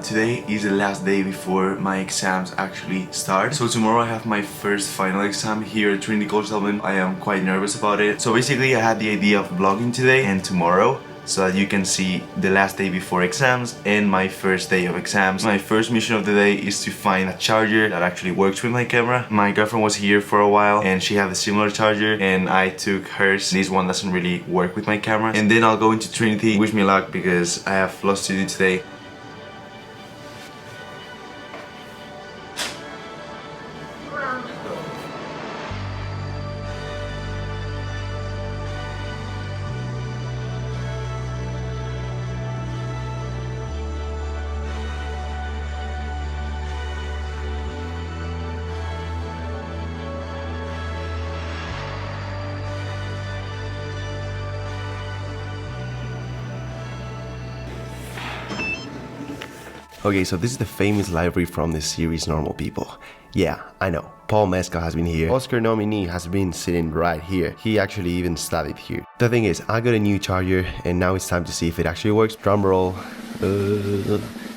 today is the last day before my exams actually start. So tomorrow I have my first final exam here at Trinity College Dublin. I am quite nervous about it. So basically I had the idea of vlogging today and tomorrow, so that you can see the last day before exams and my first day of exams. My first mission of the day is to find a charger that actually works with my camera. My girlfriend was here for a while and she had a similar charger and I took hers. This one doesn't really work with my camera. And then I'll go into Trinity. Wish me luck because I have lots to do today. Okay, so this is the famous library from the series Normal People. Yeah, I know. Paul Mescal has been here. Oscar nominee has been sitting right here. He actually even studied here. The thing is, I got a new charger and now it's time to see if it actually works. Drum roll.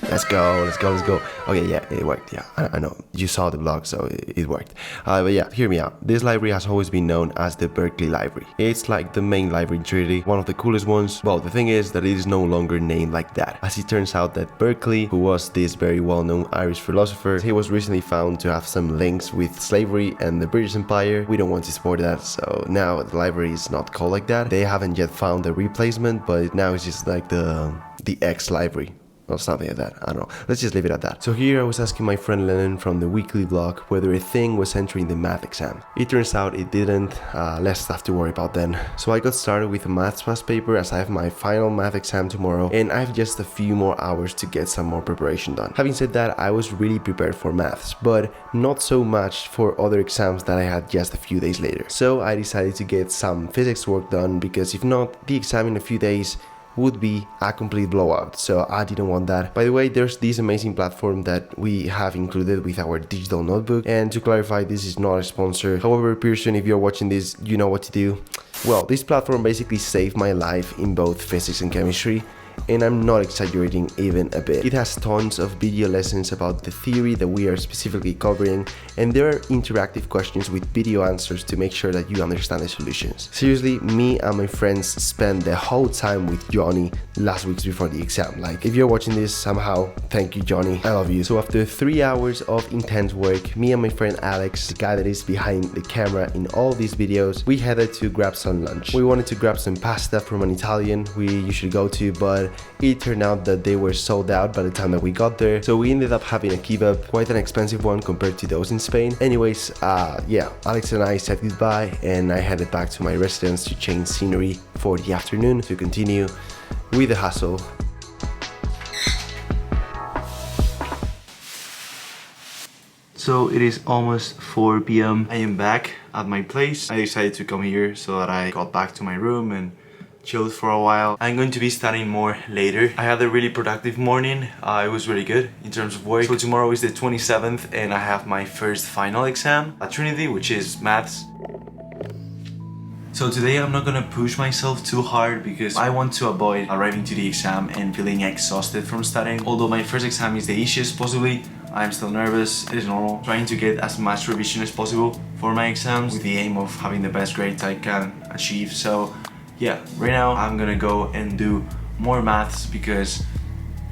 Let's go. Okay, yeah, it worked. Yeah, I know. You saw the vlog, so it worked. But yeah, hear me out. This library has always been known as the Berkeley Library. It's like the main library in Trinity, one of the coolest ones. Well, the thing is that it is no longer named like that, as it turns out that Berkeley, who was this very well-known Irish philosopher, he was recently found to have some links with slavery and the British Empire. We don't want to support that, so now the library is not called like that. They haven't yet found a replacement, but now it's just like the ex-library. Or something like that, I don't know. Let's just leave it at that. So here I was asking my friend Lennon from the weekly vlog whether a thing was entering the math exam. It turns out it didn't, less stuff to worry about then. So I got started with a maths past paper as I have my final math exam tomorrow and I have just a few more hours to get some more preparation done. Having said that, I was really prepared for maths, but not so much for other exams that I had just a few days later. So I decided to get some physics work done because if not, the exam in a few days would be a complete blowout, so I didn't want that. By the way, there's this amazing platform that we have included with our digital notebook, and to clarify, this is not a sponsor. However, Pearson, if you're watching this, you know what to do. Well, this platform basically saved my life in both physics and chemistry, and I'm not exaggerating even a bit. It has tons of video lessons about the theory that we are specifically covering, and there are interactive questions with video answers to make sure that you understand the solutions. Seriously, me and my friends spent the whole time with Johnny last week before the exam. Like, if you're watching this somehow, thank you, Johnny. I love you. So after 3 hours of intense work, me and my friend Alex, the guy that is behind the camera in all these videos, we headed to grab some lunch. We wanted to grab some pasta from an Italian we usually go to, but it turned out that they were sold out by the time that we got there. So we ended up having a kebab, quite an expensive one compared to those in Spain. Anyways, yeah, Alex and I said goodbye and I headed back to my residence to change scenery for the afternoon to continue with the hustle. So it is almost 4 p.m. I am back at my place. I decided to come here so that I got back to my room and chilled for a while. I'm going to be studying more later. I had a really productive morning. It was really good in terms of work. So tomorrow is the 27th and I have my first final exam at Trinity, which is maths. So today I'm not gonna push myself too hard because I want to avoid arriving to the exam and feeling exhausted from studying. Although my first exam is the easiest possibly, I'm still nervous. It is normal. Trying to get as much revision as possible for my exams with the aim of having the best grades I can achieve. So yeah, right now I'm gonna go and do more maths because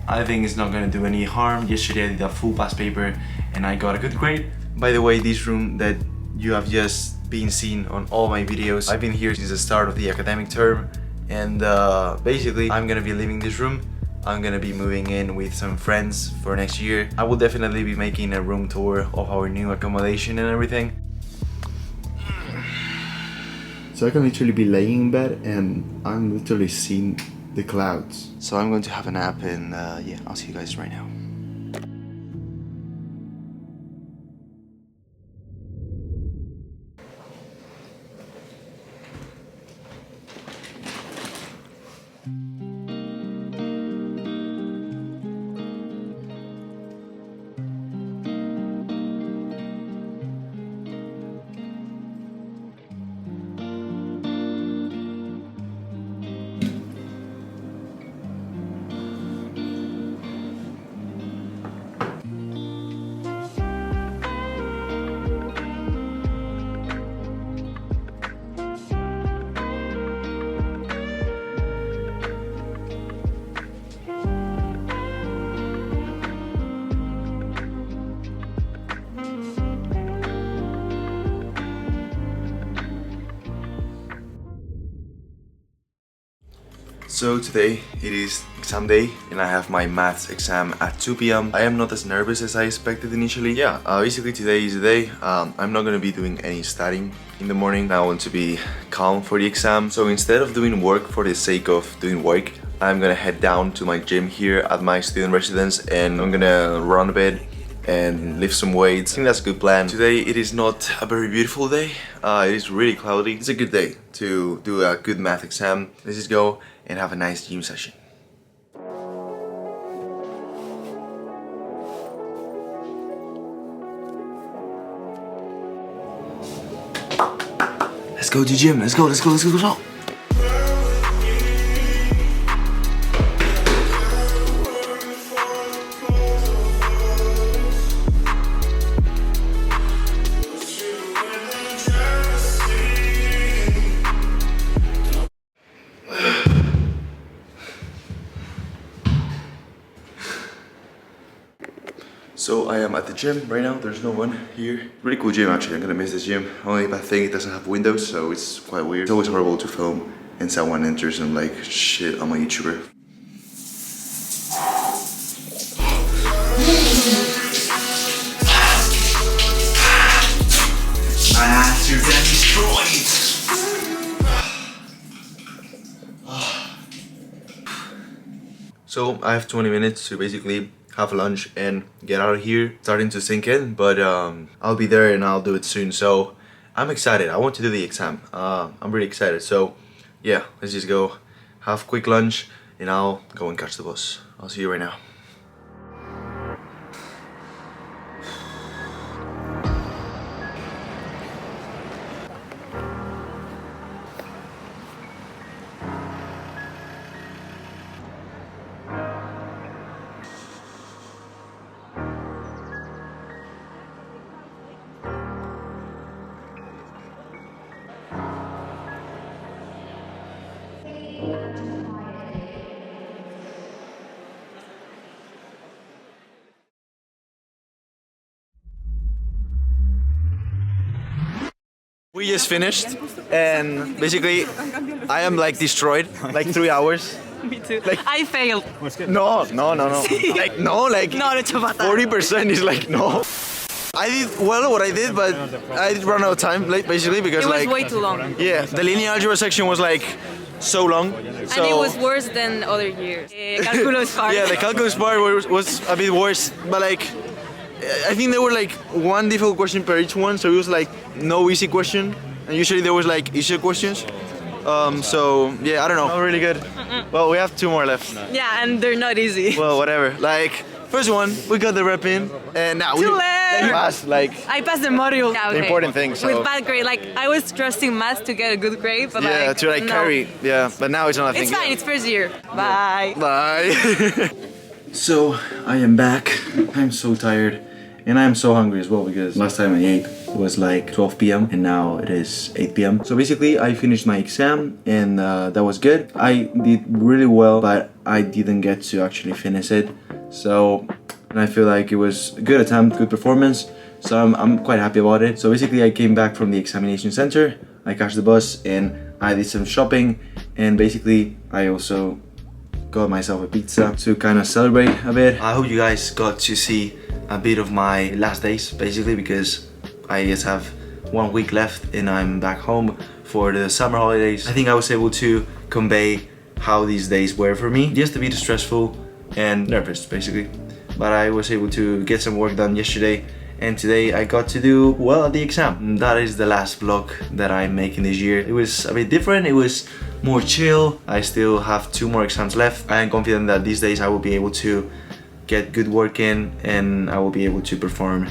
I think it's not gonna do any harm. Yesterday I did a full past paper and I got a good grade. By the way, this room that you have just been seeing on all my videos, I've been here since the start of the academic term, and basically I'm gonna be leaving this room. I'm gonna be moving in with some friends for next year. I will definitely be making a room tour of our new accommodation and everything. So I can literally be laying in bed and I'm literally seeing the clouds. So I'm going to have a nap and yeah, I'll see you guys right now. So today it is exam day and I have my maths exam at 2 p.m. I am not as nervous as I expected initially. Yeah, basically today is the day. I'm not gonna be doing any studying in the morning. I want to be calm for the exam. So instead of doing work for the sake of doing work, I'm gonna head down to my gym here at my student residence and I'm gonna run a bit and lift some weights. I think that's a good plan. Today it is not a very beautiful day. It is really cloudy. It's a good day to do a good math exam. Let's just go and have a nice gym session. Let's go to gym. Let's go. So I am at the gym right now, there's no one here. Really cool gym actually, I'm gonna miss this gym. Only bad thing, it doesn't have windows, so it's quite weird. It's always horrible to film and someone enters and I'm like, shit, I'm a YouTuber. My ass, you're getting destroyed! So I have 20 minutes to basically have lunch and get out of here. Starting to sink in, but I'll be there and I'll do it soon. So I'm excited. I want to do the exam. I'm really excited. So yeah, let's just go have quick lunch and I'll go and catch the bus. I'll see you right now. We just finished and basically I am like destroyed, like 3 hours. Me too. Like, I failed. No. Like no, like No, it's about 40% is like no. I did well what I did, but I run out of time, like, basically because It was like way too long. yeah, the linear algebra section was like so long. So, And it was worse than other years. Calculus part. yeah, the calculus part was a bit worse, but like I think there were like one difficult question per each one, so it was like no easy question, and usually there was like easier questions. So yeah, I don't know. Not really good. Well, we have 2 more left. Yeah, and they're not easy. Well, whatever. Like first one, we got the rep in, and now we passed. Like I passed the module. Yeah, okay. the important thing. So. With bad grade. Like I was trusting math to get a good grade, but Yeah, like to like no. carry. Yeah, but now it's not a thing. It's fine. It's first year. Bye. Bye. So I am back. I'm so tired. And I'm so hungry as well because last time I ate was like 12 p.m. and now it is 8 p.m. So basically I finished my exam and that was good. I did really well, but I didn't get to actually finish it. So and I feel like it was a good attempt, good performance. So I'm quite happy about it. So basically I came back from the examination center, I catched the bus and I did some shopping and basically I also got myself a pizza to kind of celebrate a bit. I hope you guys got to see a bit of my last days basically because I just have 1 week left and I'm back home for the summer holidays. I think I was able to convey how these days were for me. Just a bit stressful and nervous basically. But I was able to get some work done yesterday and today I got to do well at the exam. And that is the last vlog that I'm making this year. It was a bit different, it was more chill. I still have 2 more exams left. I am confident that these days I will be able to get good work in and I will be able to perform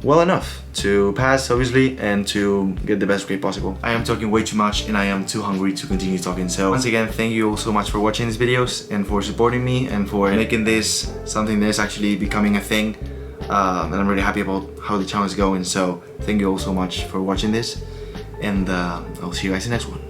well enough to pass obviously and to get the best grade possible. I am talking way too much and I am too hungry to continue talking. So once again, thank you all so much for watching these videos and for supporting me and for making this something that's actually becoming a thing. And I'm really happy about how the channel is going. So thank you all so much for watching this and I'll see you guys in the next one.